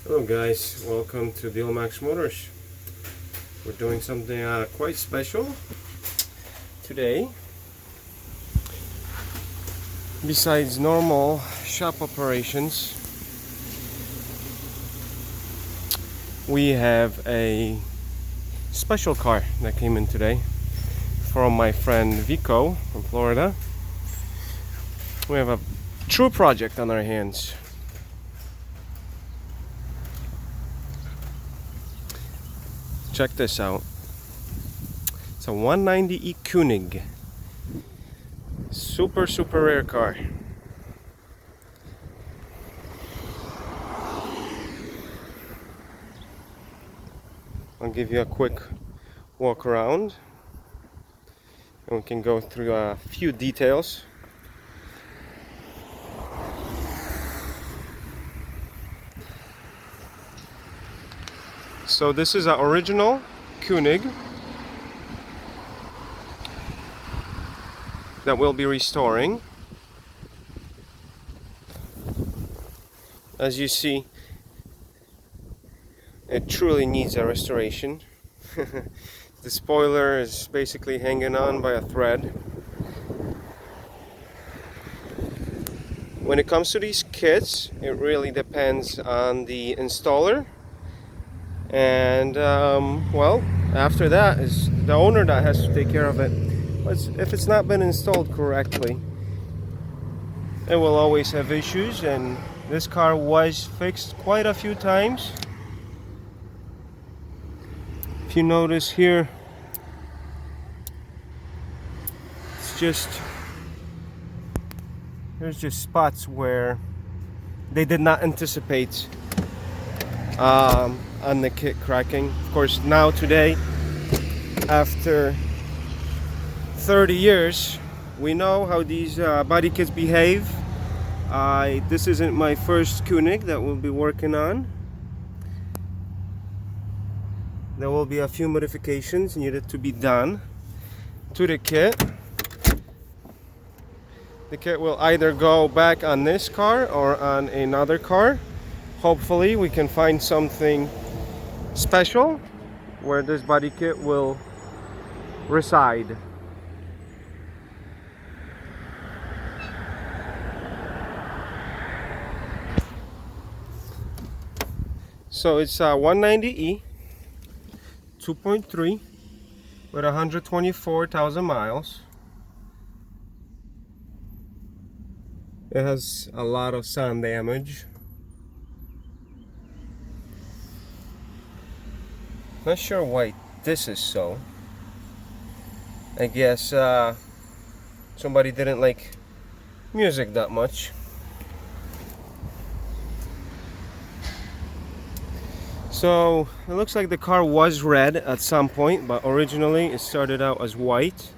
Hello guys, welcome to DealMaxMotors. We're doing something quite special today. Besides normal shop operations, we have a special car that came in today from my friend Vico from Florida. We have a true project on our hands. Check this out. It's a 190e Koenig. Super rare car. I'll give you a quick walk around and we can go through a few details. So this is an original Koenig that we'll be restoring. As you see, it truly needs a restoration. The spoiler is basically hanging on by a thread. When it comes to these kits, it really depends on the installer. And well, after that is the owner that has to take care of it. But if it's not been installed correctly, it will always have issues, and this car was fixed quite a few times. If you notice here, there's just spots where they did not anticipate on the kit cracking. Of course, now today, after 30 years, we know how these body kits behave. This isn't my first Koenig that we'll be working on. There will be a few modifications needed to be done to the kit. The kit will either go back on this car or on another car. Hopefully we can find something special where this body kit will reside. So it's a 190e 2.3 with 124,000 miles. It has a lot of sun damage. Not sure why this is so. I guess somebody didn't like music that much. So it looks like the car was red at some point, but originally it started out as white.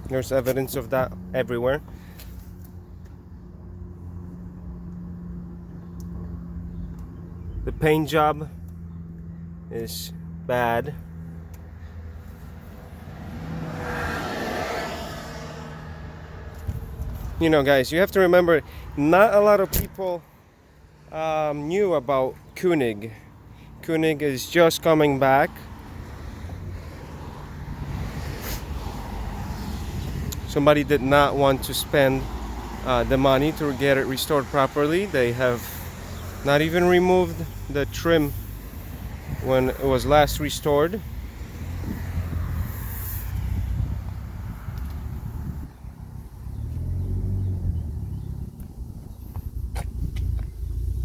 There's evidence of that everywhere. The paint job is bad. You know, guys, you have to remember, not a lot of people knew about Koenig. Koenig is just coming back. Somebody did not want to spend the money to get it restored properly. They have not even removed the trim when it was last restored.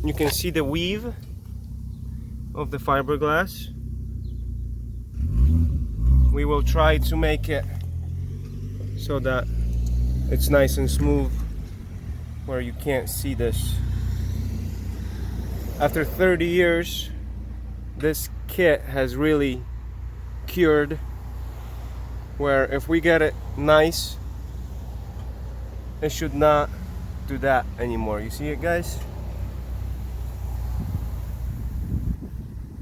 You can see the weave of the fiberglass. We will try to make it so that it's nice and smooth where you can't see this. After 30 years, this kit has really cured, where if we get it nice, it should not do that anymore. You see it, guys?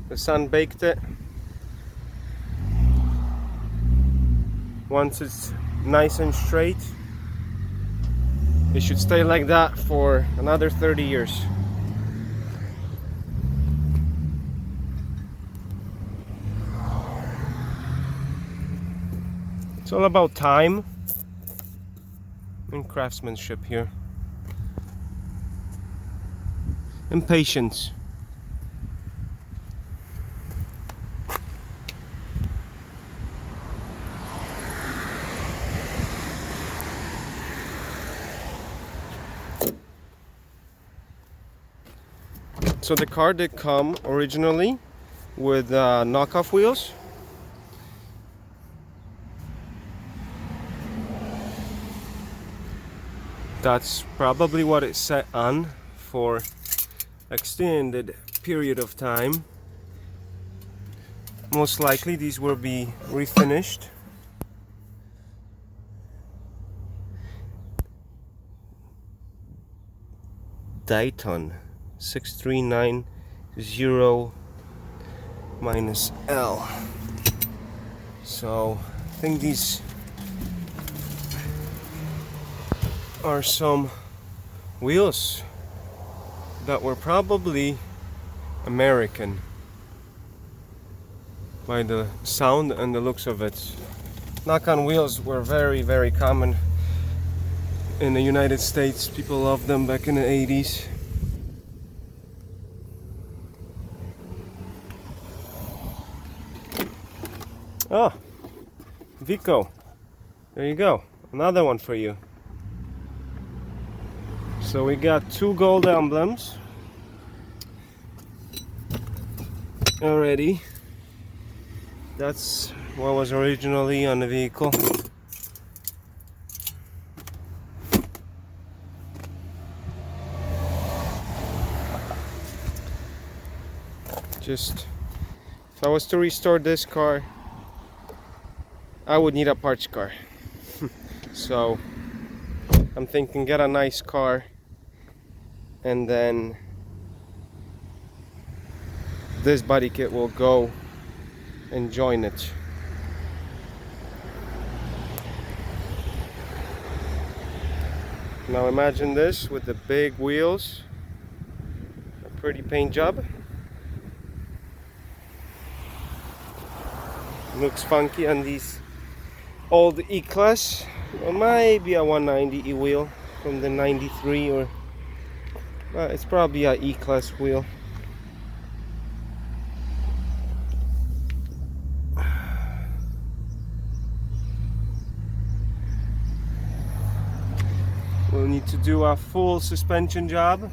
The sun baked it. Once it's nice and straight, it should stay like that for another 30 years. It's all about time and craftsmanship here, and patience. So the car did come originally with knockoff wheels. That's probably what it's set on for extended period of time. Most likely these will be refinished. Dayton 6390 L. So I think these are some wheels that were probably American by the sound and the looks of it. Knock-on wheels were very common in the United States. People loved them back in the 80s. Oh, Vico, there you go, another one for you. So we got two gold emblems already. That's what was originally on the vehicle. Just, if I was to restore this car, I would need a parts car. So I'm thinking get a nice car, and then this body kit will go and join it. Now imagine this with the big wheels, a pretty paint job. Looks funky on these old E-Class, or maybe a 190e wheel from the 93, or it's probably a E-Class wheel. We'll need to do a full suspension job.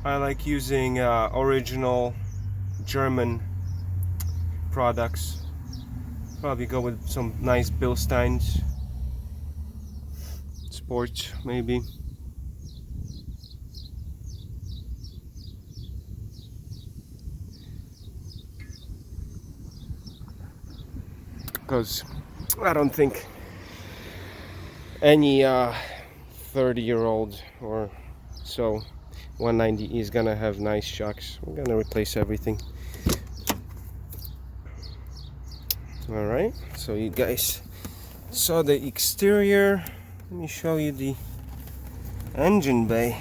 I like using original German products. Probably go with some nice Bilsteins. Sports, maybe. Because I don't think any 30-year-old or so 190e is gonna have nice shocks. We're gonna replace everything. Alright, so you guys saw the exterior. Let me show you the engine bay.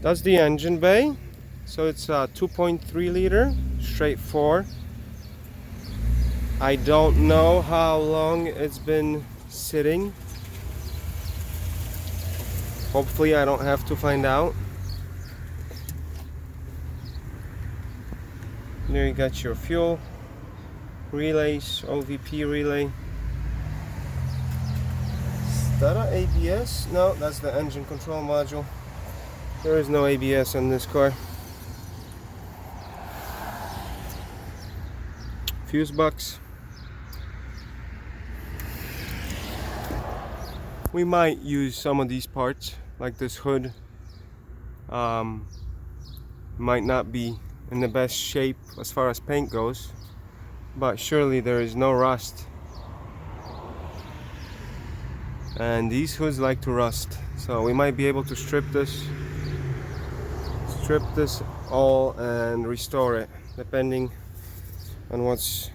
That's the engine bay. So it's a 2.3 liter straight 4. I don't know how long it's been sitting. Hopefully I don't have to find out. There you got your fuel relays, OVP relay. Is that an ABS? No, that's the engine control module. There is no ABS on this car. Fuse box. We might use some of these parts, like this hood. Might not be in the best shape as far as paint goes, but surely there is no rust. And these hoods like to rust, so we might be able to strip this all and restore it, depending on what's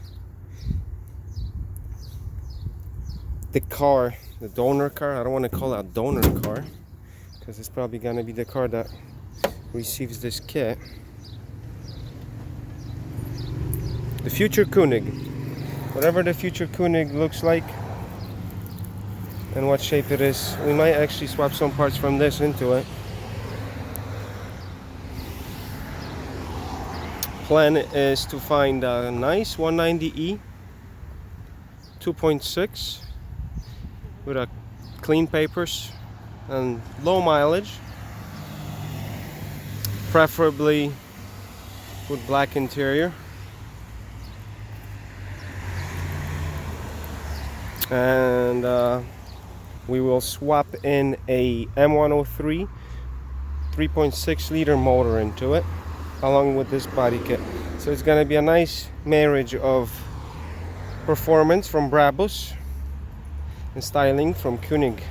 the car, the donor car. I don't want to call it a donor car because it's probably gonna be the car that receives this kit. The future Koenig, whatever the future Koenig looks like and what shape it is, we might actually swap some parts from this into it. Plan is to find a nice 190e 2.6 with a clean papers and low mileage, preferably with black interior. And we will swap in a M103 3.6 liter motor into it along with this body kit. So it's going to be a nice marriage of performance from Brabus and styling from Koenig.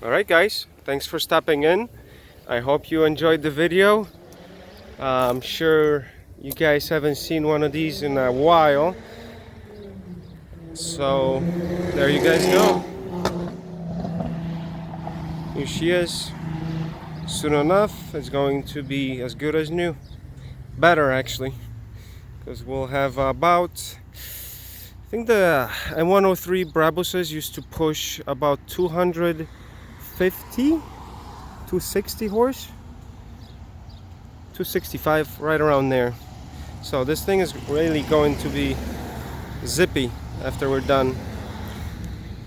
Alright guys, thanks for stopping in. I hope you enjoyed the video. I'm sure you guys haven't seen one of these in a while. So there you guys go. Here she is. Soon enough it's going to be as good as new. Better actually. Because we'll have about, I think the M103 Brabuses used to push about 250, 260 horse, 265, right around there. So this thing is really going to be zippy after we're done.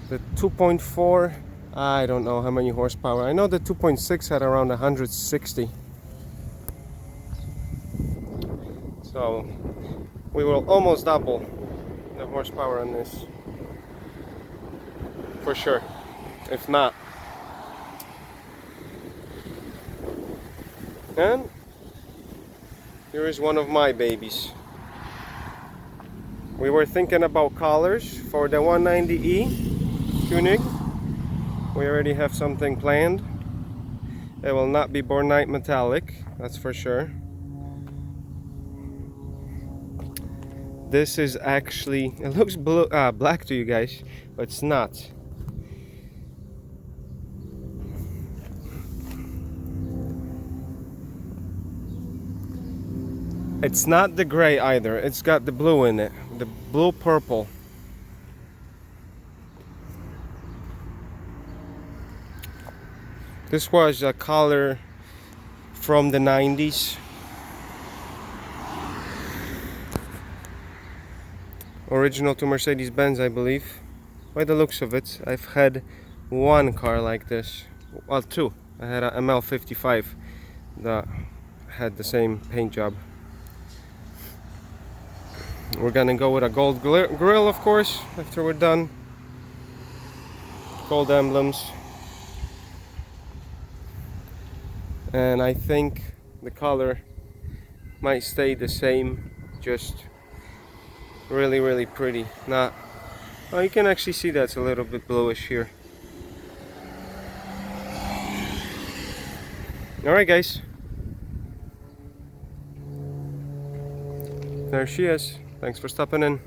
The 2.4, I don't know how many horsepower. I know the 2.6 had around 160. So we will almost double the horsepower on this for sure, if not. And here is one of my babies. We were thinking about colors for the 190e Koenig. We already have something planned. It will not be Bornite metallic, that's for sure. This is actually, it looks blue, black to you guys, but it's not. It's not the gray either, it's got the blue in it, the blue purple. This was a color from the 90s. Original to Mercedes-Benz, I believe. By the looks of it, I've had one car like this. Well, two. I had a ML55 that had the same paint job. We're gonna go with a gold grill, of course, after we're done. Gold emblems. And I think the color might stay the same, just really, really pretty. Not, oh, you can actually see that's a little bit bluish here. Alright guys. There she is. Thanks for stopping in.